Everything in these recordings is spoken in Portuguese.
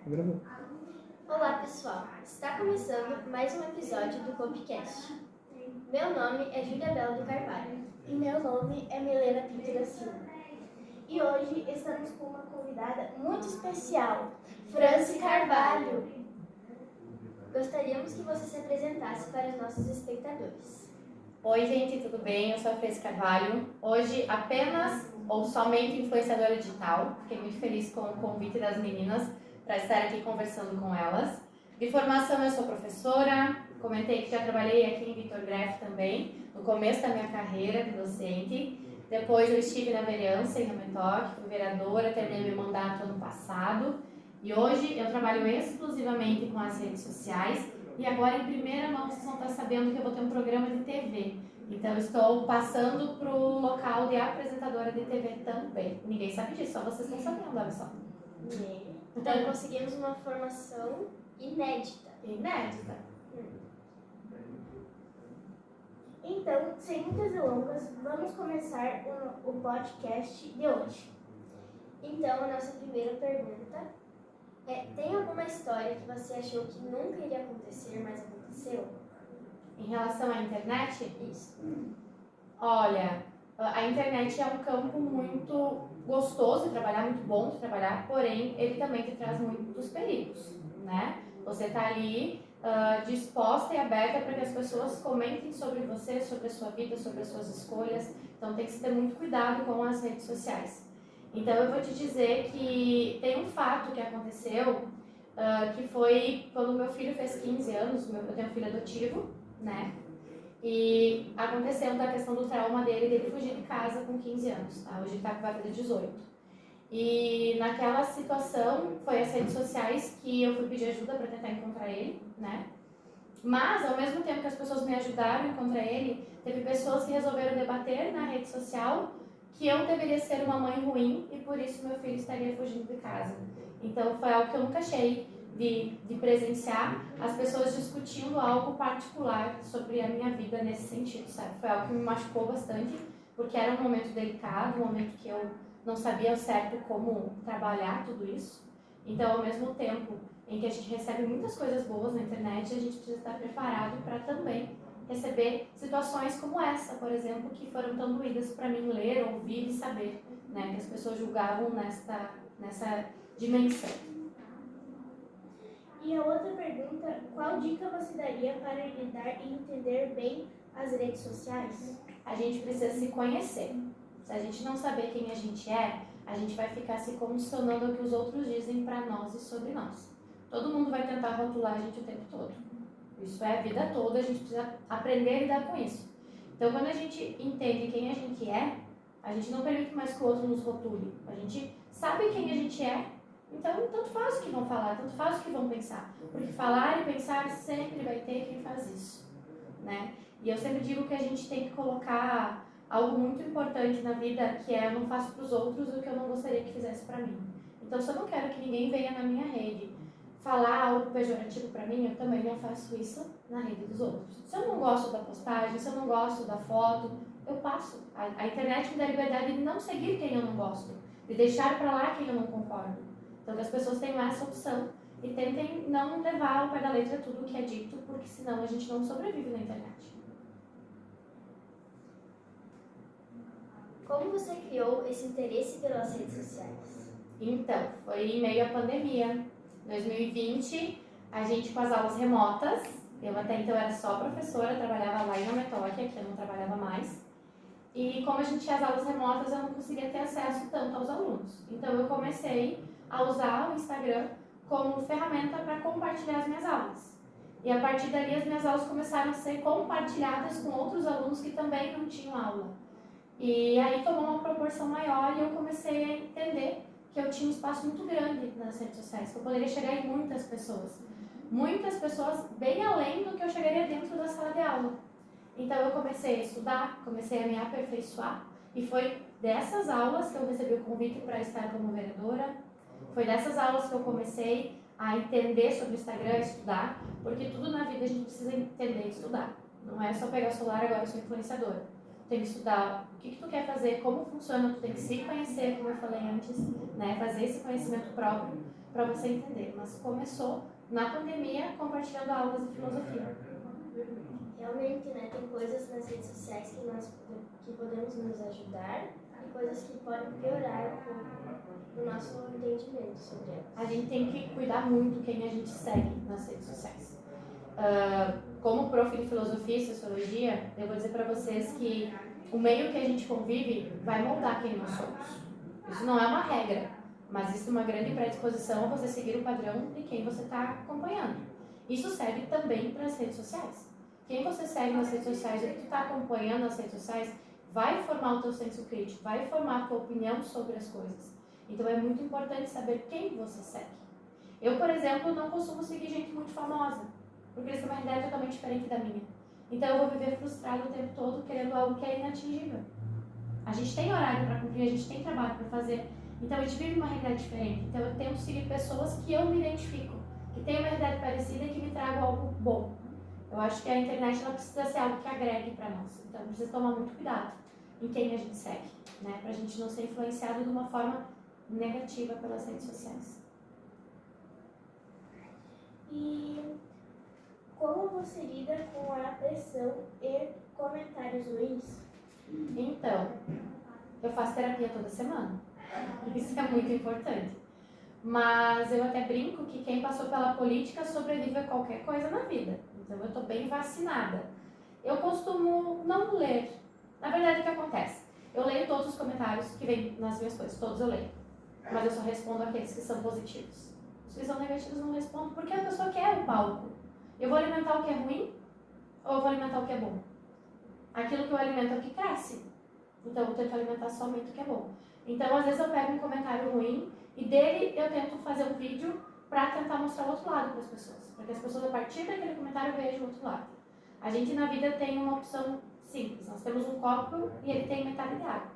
Gravou. Olá pessoal, está começando mais um episódio do Copcast. Meu nome é Júlia Bela do Carvalho. E meu nome é Milena Pinto da Silva. E hoje estamos com uma convidada muito especial, Franci Carvalho. Gostaríamos que você se apresentasse para os nossos espectadores. Oi gente, tudo bem? Eu sou a Franci Carvalho. Hoje apenas ou somente influenciadora digital. Fiquei muito feliz com o convite das meninas para estar aqui conversando com elas. De formação eu sou professora, comentei que já trabalhei aqui em Vitor Greff também, no começo da minha carreira de docente. Depois eu estive na vereança em Ramentoque, fui vereadora, terminei meu mandato ano passado. E hoje eu trabalho exclusivamente com as redes sociais. E agora, em primeira mão, vocês vão estar sabendo que eu vou ter um programa de TV. Então, eu estou passando para o local de apresentadora de TV também. Ninguém sabe disso, só vocês estão sabendo, olha só. Então, conseguimos uma formação inédita. Inédita. Então, sem muitas delongas, vamos começar o podcast de hoje. Então, a nossa primeira pergunta é: tem alguma história que você achou que nunca iria acontecer, mas aconteceu? Em relação à internet, Isso. olha, a internet é um campo muito gostoso de trabalhar, muito bom de trabalhar, porém, ele também te traz muitos perigos, né? Você está ali disposta e aberta para que as pessoas comentem sobre você, sobre a sua vida, sobre as suas escolhas. Então, tem que se ter muito cuidado com as redes sociais. Então, eu vou te dizer que tem um fato que aconteceu, que foi quando meu filho fez 15 anos, eu tenho um filho adotivo, né? E aconteceu da questão do trauma dele fugir de casa com 15 anos, tá? Hoje ele vai fazer 18. E naquela situação, foi as redes sociais que eu fui pedir ajuda para tentar encontrar ele, né? Mas, ao mesmo tempo que as pessoas me ajudaram a encontrar ele, teve pessoas que resolveram debater na rede social que eu deveria ser uma mãe ruim e por isso meu filho estaria fugindo de casa. Então, foi algo que eu nunca achei de presenciar, as pessoas discutindo algo particular sobre a minha vida nesse sentido, sabe? Foi algo que me machucou bastante, porque era um momento delicado, um momento que eu não sabia ao certo como trabalhar tudo isso. Então, ao mesmo tempo em que a gente recebe muitas coisas boas na internet, a gente precisa estar preparado para também receber situações como essa, por exemplo, que foram tão doídas para mim ler, ouvir e saber, né? Que as pessoas julgavam nessa dimensão. E a outra pergunta, qual dica você daria para lidar e entender bem as redes sociais? A gente precisa se conhecer. Se a gente não saber quem a gente vai ficar se condicionando ao que os outros dizem para nós e sobre nós. Todo mundo vai tentar rotular a gente o tempo todo. Isso é a vida toda, a gente precisa aprender a lidar com isso. Então, quando a gente entende quem a gente não permite mais que o outro nos rotule. A gente sabe quem a gente é, então tanto faz o que vão falar, tanto faz o que vão pensar. Porque falar e pensar sempre vai ter quem faz isso, né? E eu sempre digo que a gente tem que colocar algo muito importante na vida, que é: eu não faço para os outros o que eu não gostaria que fizesse para mim. Então, se eu não quero que ninguém venha na minha rede falar algo pejorativo para mim, eu também não faço isso na rede dos outros. Se eu não gosto da postagem, se eu não gosto da foto, eu passo. A internet me dá a liberdade de não seguir quem eu não gosto, de deixar para lá quem eu não concordo. Então, que as pessoas tenham essa opção e tentem não levar ao pé da letra tudo o que é dito, porque senão a gente não sobrevive na internet. Como você criou esse interesse pelas redes sociais? Então, foi em meio à pandemia. 2020, a gente com as aulas remotas, eu até então era só professora, trabalhava lá em Ramentoque, aqui eu não trabalhava mais. E como a gente tinha as aulas remotas, eu não conseguia ter acesso tanto aos alunos. Então eu comecei a usar o Instagram como ferramenta para compartilhar as minhas aulas. E a partir dali as minhas aulas começaram a ser compartilhadas com outros alunos que também não tinham aula. E aí tomou uma proporção maior e eu comecei a entender que eu tinha um espaço muito grande nas redes sociais, que eu poderia chegar em muitas pessoas bem além do que eu chegaria dentro da sala de aula. Então eu comecei a estudar, comecei a me aperfeiçoar, e foi dessas aulas que eu recebi o convite para estar como vereadora, foi dessas aulas que eu comecei a entender sobre o Instagram, estudar, porque tudo na vida a gente precisa entender e estudar. Não é só pegar o celular: agora eu sou influenciadora. Tem que estudar o que tu quer fazer, como funciona, tu tem que se conhecer, como eu falei antes, né? Fazer esse conhecimento próprio, para você entender, mas começou na pandemia compartilhando aulas de filosofia. Realmente, né, tem coisas nas redes sociais que podemos nos ajudar e coisas que podem piorar um pouco o nosso entendimento sobre elas. A gente tem que cuidar muito quem a gente segue nas redes sociais. Como prof de filosofia e sociologia, eu vou dizer para vocês que o meio que a gente convive vai moldar quem nós somos. Isso não é uma regra, mas existe uma grande predisposição a você seguir o padrão de quem você está acompanhando. Isso serve também para as redes sociais. Quem você segue nas redes sociais, o que tu está acompanhando nas redes sociais, vai formar o teu senso crítico, vai formar a tua opinião sobre as coisas. Então é muito importante saber quem você segue. Eu, por exemplo, não costumo seguir gente muito famosa, porque eles têm uma realidade totalmente diferente da minha. Então eu vou viver frustrado o tempo todo querendo algo que é inatingível. A gente tem horário para cumprir, a gente tem trabalho para fazer, então a gente vive uma realidade diferente. Então eu tento seguir pessoas que eu me identifico, que têm uma realidade parecida e que me tragam algo bom. Eu acho que a internet ela precisa ser algo que agregue para nós. Então precisa tomar muito cuidado em quem a gente segue, né? Para a gente não ser influenciado de uma forma negativa pelas redes sociais. E como você lida com a pressão e comentários ruins? Então, eu faço terapia toda semana. Isso é muito importante. Mas eu até brinco que quem passou pela política sobrevive a qualquer coisa na vida. Então eu estou bem vacinada. Eu costumo não ler. Na verdade, o que acontece? Eu leio todos os comentários que vêm nas minhas coisas, todos eu leio. Mas eu só respondo aqueles que são positivos. Os que são negativos eu não respondo porque a pessoa quer o palco. Eu vou alimentar o que é ruim ou eu vou alimentar o que é bom? Aquilo que eu alimento é o que cresce. Então eu tento alimentar somente o que é bom. Então às vezes eu pego um comentário ruim e dele eu tento fazer um vídeo para tentar mostrar o outro lado para as pessoas. Para que as pessoas a partir daquele comentário vejam o outro lado. A gente na vida tem uma opção simples. Nós temos um copo e ele tem metade de água.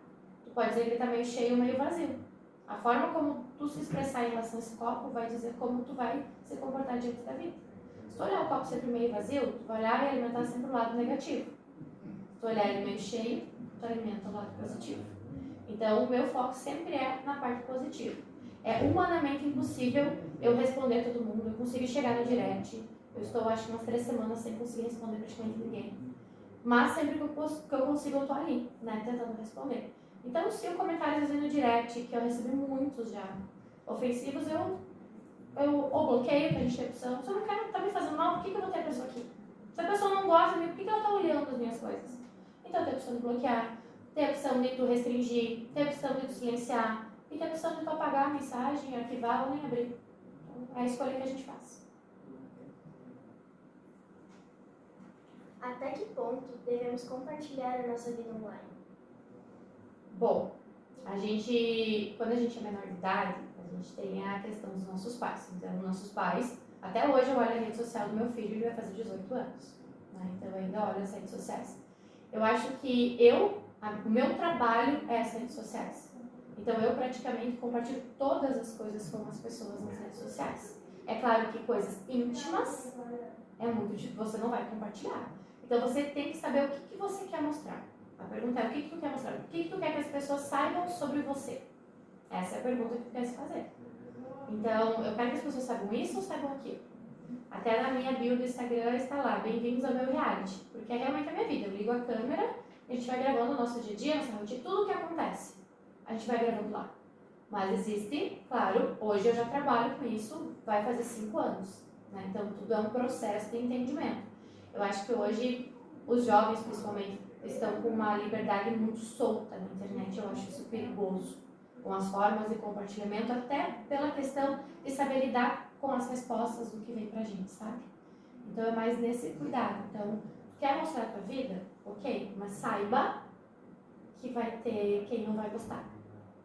Tu pode dizer que ele está meio cheio ou meio vazio. A forma como tu se expressar em relação a esse copo vai dizer como tu vai se comportar diante da vida. Se tu olhar o copo sempre meio vazio, tu vai olhar e alimentar sempre o lado negativo. Se tu olhar ele meio cheio, tu alimenta o lado positivo. Então o meu foco sempre é na parte positiva. É humanamente impossível eu responder a todo mundo, eu consigo chegar no direct. Eu estou, acho que umas 3 semanas sem conseguir responder praticamente ninguém. Mas sempre que eu consigo, eu estou ali, né, tentando responder. Então, se o comentário às vezes no direct, que eu recebi muitos já, ofensivos, eu ou bloqueio, que a gente tem opção. Se eu não quero, tá me fazendo mal, por que eu vou ter a pessoa aqui? Se a pessoa não gosta de mim, por que ela está olhando as minhas coisas? Então, tem a opção de bloquear, tem a opção de tu restringir, tem a opção de tu silenciar, e tem a opção de tu apagar a mensagem, arquivar ou nem abrir. Então, é a escolha que a gente faz. Até que ponto devemos compartilhar a nossa vida online? Bom, quando a gente é menor de idade, a gente tem a questão dos nossos pais. Então, nossos pais, até hoje eu olho a rede social do meu filho, ele vai fazer 18 anos. Né? Então, eu ainda olho as redes sociais. Eu acho que o meu trabalho é as redes sociais. Então, eu praticamente compartilho todas as coisas com as pessoas nas redes sociais. É claro que coisas íntimas é muito difícil, você não vai compartilhar. Então, você tem que saber o que você quer mostrar. A pergunta é o que tu quer mostrar? O que tu quer que as pessoas saibam sobre você? Essa é a pergunta que tu quer se fazer. Então, eu quero que as pessoas saibam isso ou saibam aquilo. Até na minha bio do Instagram está lá, bem-vindos ao meu reality. Porque é realmente a minha vida. Eu ligo a câmera, a gente vai gravando o nosso dia a dia, nossa rotina, tudo o que acontece. A gente vai gravando lá. Mas existe, claro, hoje eu já trabalho com isso, vai fazer 5 anos. Né? Então, tudo é um processo de entendimento. Eu acho que hoje, os jovens, principalmente, estão com uma liberdade muito solta na internet. Eu acho isso perigoso. Com as formas de compartilhamento, até pela questão de saber lidar com as respostas do que vem pra gente, sabe? Então, é mais nesse cuidado. Então, quer mostrar a tua vida? Ok, mas saiba que vai ter quem não vai gostar.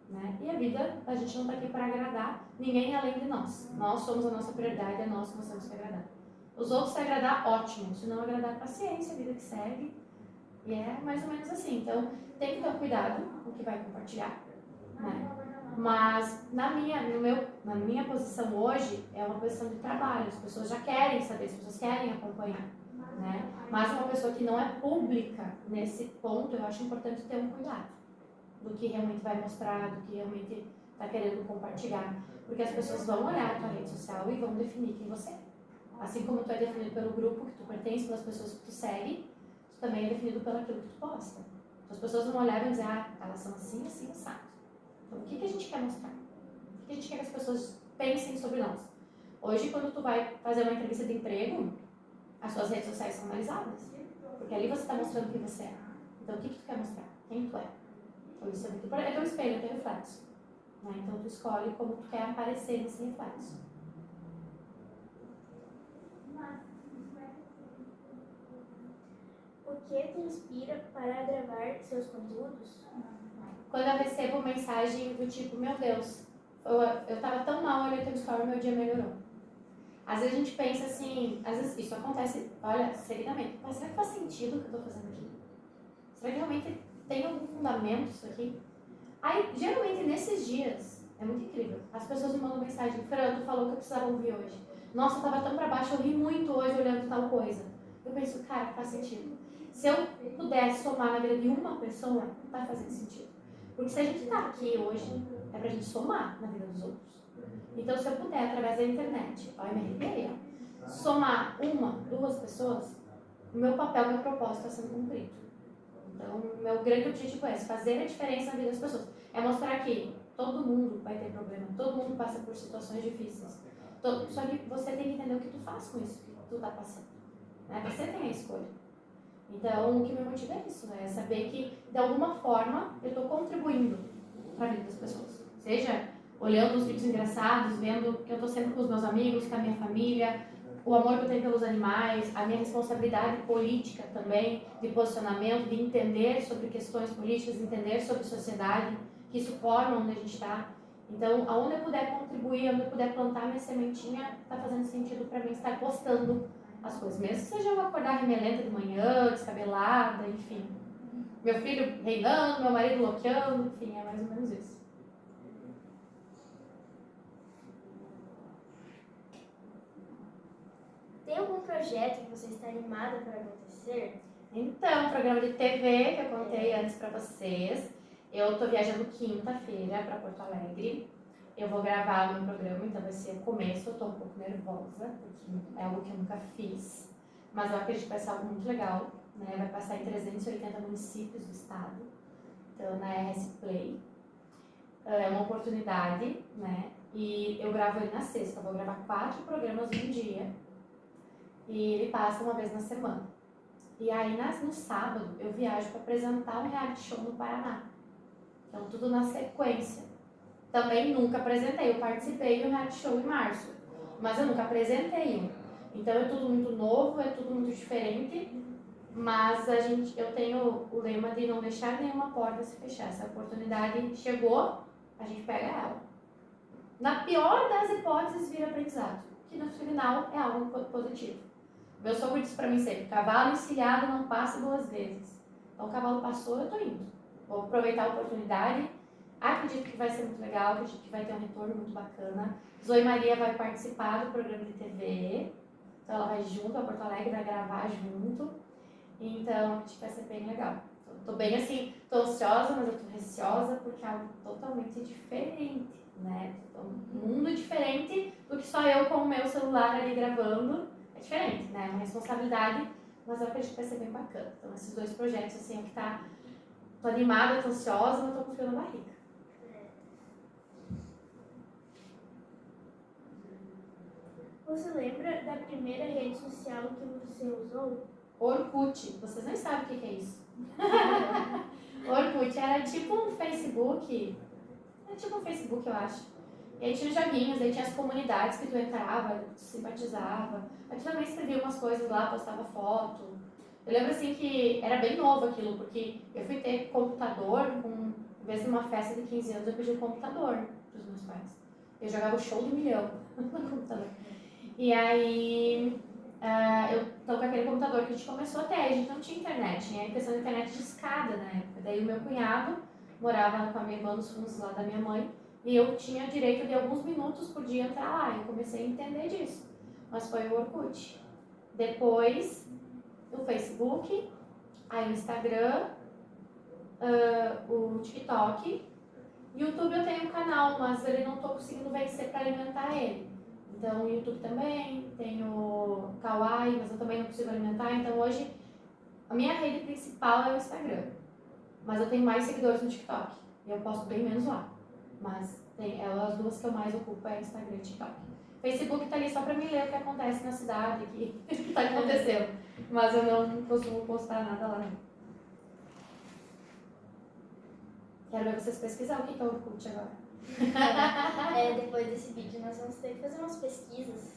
Né? E a vida, a gente não está aqui para agradar ninguém além de nós. Nós somos a nossa prioridade, é nós que nós temos que agradar. Os outros se agradar, ótimo. Se não agradar, paciência, a vida que segue. E é mais ou menos assim. Então, tem que ter cuidado com o que vai compartilhar. Né? Mas na minha posição hoje, é uma posição de trabalho. As pessoas já querem saber, as pessoas querem acompanhar. Né? Mas uma pessoa que não é pública nesse ponto, eu acho importante ter um cuidado do que realmente vai mostrar, do que realmente tá querendo compartilhar. Porque as pessoas vão olhar a tua rede social e vão definir quem você é. Assim como tu é definido pelo grupo que tu pertence, pelas pessoas que tu segue, tu também é definido pelo aquilo que tu posta. Então, as pessoas vão olhar e vão dizer, elas são assim, assim, assado. Então, o que a gente quer mostrar? O que a gente quer que as pessoas pensem sobre nós? Hoje, quando tu vai fazer uma entrevista de emprego, as suas redes sociais são analisadas. Porque ali você está mostrando quem você é. Então, o que tu quer mostrar? Quem tu é? Então, isso é muito importante. É teu espelho, é teu reflexo. Né? Então, tu escolhe como tu quer aparecer nesse reflexo. O que te inspira para gravar seus conteúdos? Quando eu recebo mensagem do tipo, meu Deus, eu tava tão mal, olhei teu story, meu dia melhorou. Às vezes a gente pensa assim, às vezes isso acontece, olha, seguidamente, mas será que faz sentido o que eu tô fazendo aqui? Será que realmente tem algum fundamento isso aqui? Aí, geralmente, nesses dias, é muito incrível, as pessoas me mandam mensagem, Fran, tu falou que eu precisava ouvir hoje. Nossa, eu tava tão pra baixo, eu ri muito hoje olhando tal coisa. Eu penso, cara, faz sentido. Se eu pudesse somar na vida de uma pessoa, tá fazendo sentido. Porque se a gente tá aqui hoje, é pra gente somar na vida dos outros. Então, se eu puder, através da internet, ó, eu me arrepiei, ó, somar uma, duas pessoas, o meu papel, meu propósito está sendo cumprido. Então, o meu grande objetivo é esse, fazer a diferença na vida das pessoas. É mostrar que todo mundo vai ter problema, todo mundo passa por situações difíceis. Só que você tem que entender o que tu faz com isso que tu tá passando. Né? Você tem a escolha. Então, o que me motiva é isso, né? É saber que, de alguma forma, eu estou contribuindo para a vida das pessoas. Seja olhando os vídeos engraçados, vendo que eu estou sempre com os meus amigos, com a minha família, o amor que eu tenho pelos animais, a minha responsabilidade política também, de posicionamento, de entender sobre questões políticas, de entender sobre sociedade, que isso forma onde a gente está. Então, aonde eu puder contribuir, onde eu puder plantar minha sementinha, está fazendo sentido para mim estar postando as coisas, mesmo que seja eu acordar remelenta de manhã, descabelada, enfim. Meu filho reinando, meu marido loqueando, enfim, é mais ou menos isso. Tem algum projeto que você está animada para acontecer? Então, programa de TV que eu contei antes para vocês. Eu tô viajando quinta-feira para Porto Alegre. Eu vou gravar o meu programa, então vai ser o começo. Eu tô um pouco nervosa, porque é algo que eu nunca fiz. Mas eu acredito que vai ser algo muito legal, né? Vai passar em 380 municípios do estado. Então, na RS Play. É uma oportunidade, né? E eu gravo ele na sexta. Eu vou gravar 4 programas em um dia. E ele passa uma vez na semana. E aí, no sábado, eu viajo para apresentar um reality show no Paraná. Então, tudo na sequência. Também nunca apresentei. Eu participei do reality show em março, mas eu nunca apresentei um. Então, é tudo muito novo, é tudo muito diferente. Mas eu tenho o lema de não deixar nenhuma porta se fechar. Essa oportunidade chegou, a gente pega ela. Na pior das hipóteses, vira aprendizado, que no final é algo positivo. Meu sogro disse pra mim sempre, cavalo encilhado não passa 2 vezes. Então o cavalo passou, eu tô indo. Vou aproveitar a oportunidade. Acredito que vai ser muito legal, acredito que vai ter um retorno muito bacana. Zoe Maria vai participar do programa de TV. Então ela vai junto a Porto Alegre, vai gravar junto. Então acho que vai ser bem legal. Tô bem assim, tô ansiosa, mas eu tô receosa porque é algo totalmente diferente, né? Um mundo diferente do que só eu com o meu celular ali gravando. É diferente, né? É uma responsabilidade, mas eu acredito que vai ser bem bacana. Então, esses 2 projetos, assim, é o que tá... Tô animada, tô ansiosa, mas tô com frio na barriga. Você lembra da primeira rede social que você usou? Orkut. Vocês nem sabem o que é isso. Orkut era tipo um Facebook. Era tipo um Facebook, eu acho. E aí tinha os joguinhos, aí tinha as comunidades que tu entrava, simpatizava. Aqui também escrevia umas coisas lá, postava foto. Eu lembro assim que era bem novo aquilo, porque eu fui ter computador, em vez de uma festa de 15 anos, eu pedi um computador pros meus pais. Eu jogava o Show do Milhão no computador. E aí, eu tô com aquele computador que a gente começou a ter, a gente não tinha internet, tinha a questão da internet de escada na época. Daí o meu cunhado morava com a minha irmã nos fundos lá da minha mãe, e eu tinha direito de alguns minutos por dia entrar lá. Eu comecei a entender disso. Mas foi o Orkut. Depois, o Facebook, aí o Instagram, o TikTok YouTube eu tenho um canal, mas ele não tô conseguindo vencer para alimentar ele. Então, o YouTube também, tenho Kawaii, mas eu também não consigo alimentar. Então, hoje, a minha rede principal é o Instagram. Mas eu tenho mais seguidores no TikTok. E eu posto bem menos lá. Mas as duas que eu mais ocupo é Instagram e TikTok. Facebook tá ali só pra me ler o que acontece na cidade, o que tá acontecendo. Mas eu não costumo postar nada lá, não. Quero ver vocês pesquisar o que é o Orkut agora. Depois desse vídeo nós vamos ter que fazer umas pesquisas.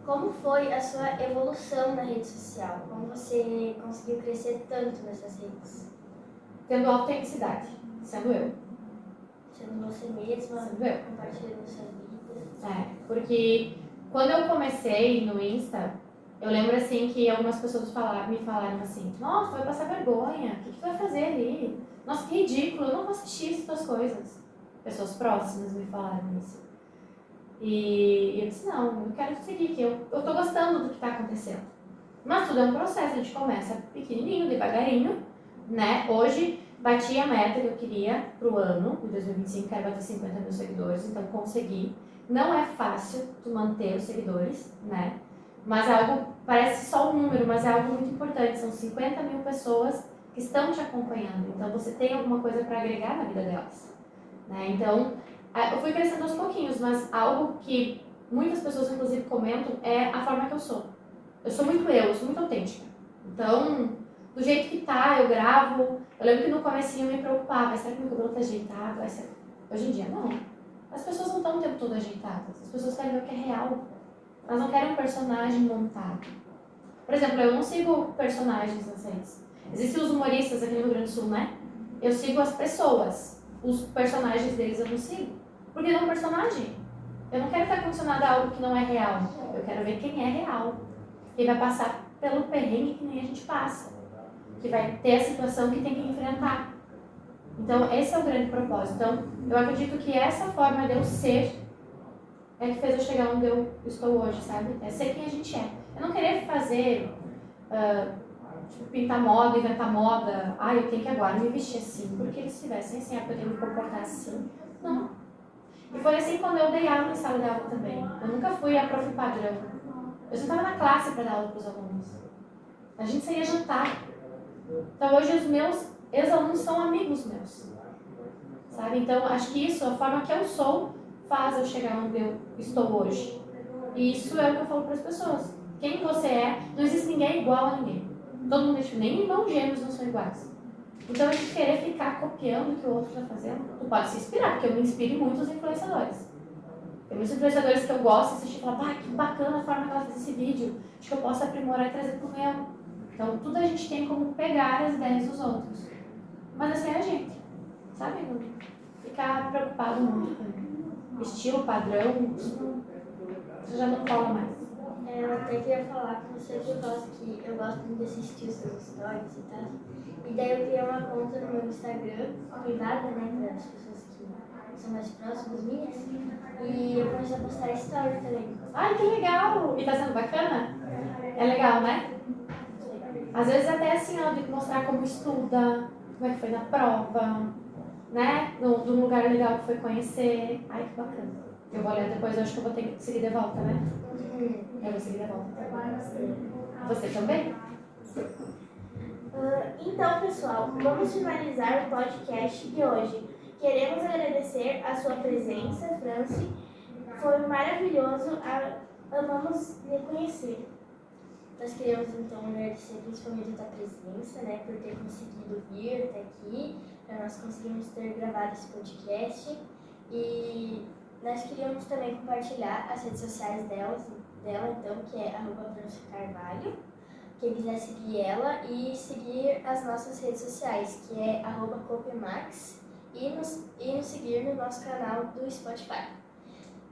Como foi a sua evolução na rede social? Como você conseguiu crescer tanto nessas redes? Tendo autenticidade, sendo eu. Sendo você mesma, Sendo eu. compartilhando sua vida. Porque quando eu comecei no Insta, eu lembro assim que algumas pessoas me falaram assim: nossa, tu vai passar vergonha, o que tu vai fazer ali? Nossa, que ridículo, eu não vou assistir essas coisas. Pessoas próximas me falaram isso. E eu disse: não, eu quero seguir, que eu tô gostando do que tá acontecendo. Mas tudo é um processo, a gente começa pequenininho, devagarinho, né? Hoje bati a meta que eu queria pro ano, em 2025, quero bater 50 mil seguidores, então consegui. Não é fácil tu manter os seguidores, né? Mas é algo, parece só um número, mas é algo muito importante. São 50 mil pessoas que estão te acompanhando. Então, você tem alguma coisa para agregar na vida delas, né? Então, eu fui crescendo aos pouquinhos, mas algo que muitas pessoas, inclusive, comentam é a forma que eu sou. Eu sou muito autêntica. Então, do jeito que tá, eu gravo. Eu lembro que no comecinho eu me preocupava. Será que meu cabelo tá ajeitado? Hoje em dia, não. As pessoas não estão o tempo todo ajeitadas. As pessoas querem ver o que é real. Elas não querem um personagem montado. Por exemplo, eu não sigo personagens nas redes. Existem os humoristas aqui no Rio Grande do Sul, né? Eu sigo as pessoas. Os personagens deles eu não sigo. Porque não é um personagem. Eu não quero estar condicionada a algo que não é real. Eu quero ver quem é real. Quem vai passar pelo perrengue que nem a gente passa. Que vai ter a situação que tem que enfrentar. Então, esse é o grande propósito. Então, eu acredito que essa forma de eu ser é que fez eu chegar onde eu estou hoje, sabe? É ser quem a gente é. Eu não querer fazer, pintar moda, inventar moda. Eu tenho que agora me vestir assim, porque eles tivessem assim, eu tenho que me comportar assim. Não. E foi assim quando eu dei aula em sala de aula também. Eu nunca fui a prof padrão. Eu sentava na classe para dar aula para os alunos. A gente saía jantar. Então hoje os meus ex-alunos são amigos meus. Sabe? Então acho que isso, a forma que eu sou, faz eu chegar onde eu estou hoje. E isso é o que eu falo para as pessoas. Quem você é, não existe ninguém igual a ninguém. Todo mundo é, nem irmãos gêmeos não são iguais. Então a gente querer ficar copiando o que o outro está fazendo, tu pode se inspirar, porque eu me inspiro em muitos influenciadores. Tem muitos influenciadores que eu gosto de assistir e falar, que bacana a forma que ela fez esse vídeo, acho que eu posso aprimorar e trazer pro meu. Então tudo a gente tem como pegar as ideias dos outros. Mas assim é a gente, sabe? Não ficar preocupado muito com estilo, padrão, isso já não cola mais. Eu até queria falar com você que eu gosto muito de assistir os seus stories e tal. E daí eu criei uma conta no meu Instagram, privada, né, para as pessoas que são mais próximas minhas. E eu comecei a postar story também. Ai, que legal! E tá sendo bacana? É legal, né? Às vezes até assim, ó, de mostrar como estuda, como é que foi na prova, né? De um lugar legal que foi conhecer. Ai, que bacana. Eu vou olhar depois, eu acho que eu vou ter que seguir de volta, né? Eu vou seguir de volta. Você também? Então, pessoal, vamos finalizar o podcast de hoje. Queremos agradecer a sua presença, Franci. Foi maravilhoso. Amamos lhe conhecer. Nós queremos então agradecer principalmente a tua presença, né, por ter conseguido vir até aqui, para nós conseguirmos ter gravado esse podcast. E nós queríamos também compartilhar as redes sociais dela então, que é @FranciCarvalho. Quem quiser seguir ela e seguir as nossas redes sociais, que é @Copemax, e nos seguir no nosso canal do Spotify.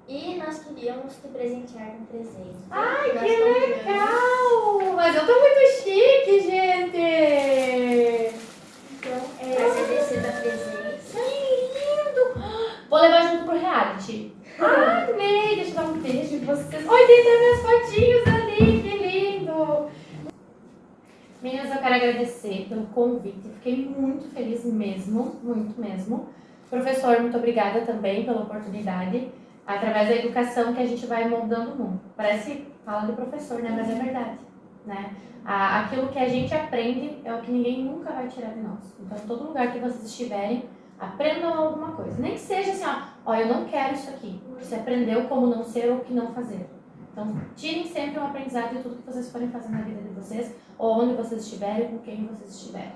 E nós queríamos te presentear com presente. Ai, que legal! Mas eu tô muito chique, gente! Então, agradecer da presença. Que lindo! Vou levar junto pro reality. Amei! Deixa eu dar um beijo em vocês. Oi, tem até minhas fotinhos ali, que lindo! Meninas, eu quero agradecer pelo convite. Fiquei muito feliz mesmo, muito mesmo. Professor, muito obrigada também pela oportunidade. Através da educação que a gente vai moldando o mundo. Parece fala do professor, né? Mas é verdade, né? Aquilo que a gente aprende é o que ninguém nunca vai tirar de nós. Então, em todo lugar que vocês estiverem, aprendam alguma coisa. Nem que seja assim, ó, eu não quero isso aqui. Você aprendeu como não ser ou o que não fazer. Então, tirem sempre um aprendizado de tudo que vocês forem fazer na vida de vocês, ou onde vocês estiverem, com quem vocês estiverem.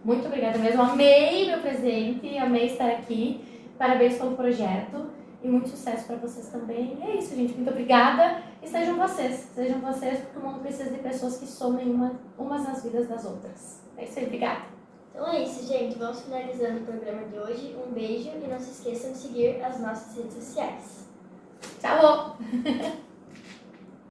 Muito obrigada mesmo. Amei meu presente, amei estar aqui. Parabéns pelo projeto e muito sucesso para vocês também. E é isso, gente. Muito obrigada. E sejam vocês, porque o mundo precisa de pessoas que somem umas nas vidas das outras. É isso aí, obrigada. Então é isso, gente. Vamos finalizando o programa de hoje. Um beijo e não se esqueçam de seguir as nossas redes sociais. Tchau!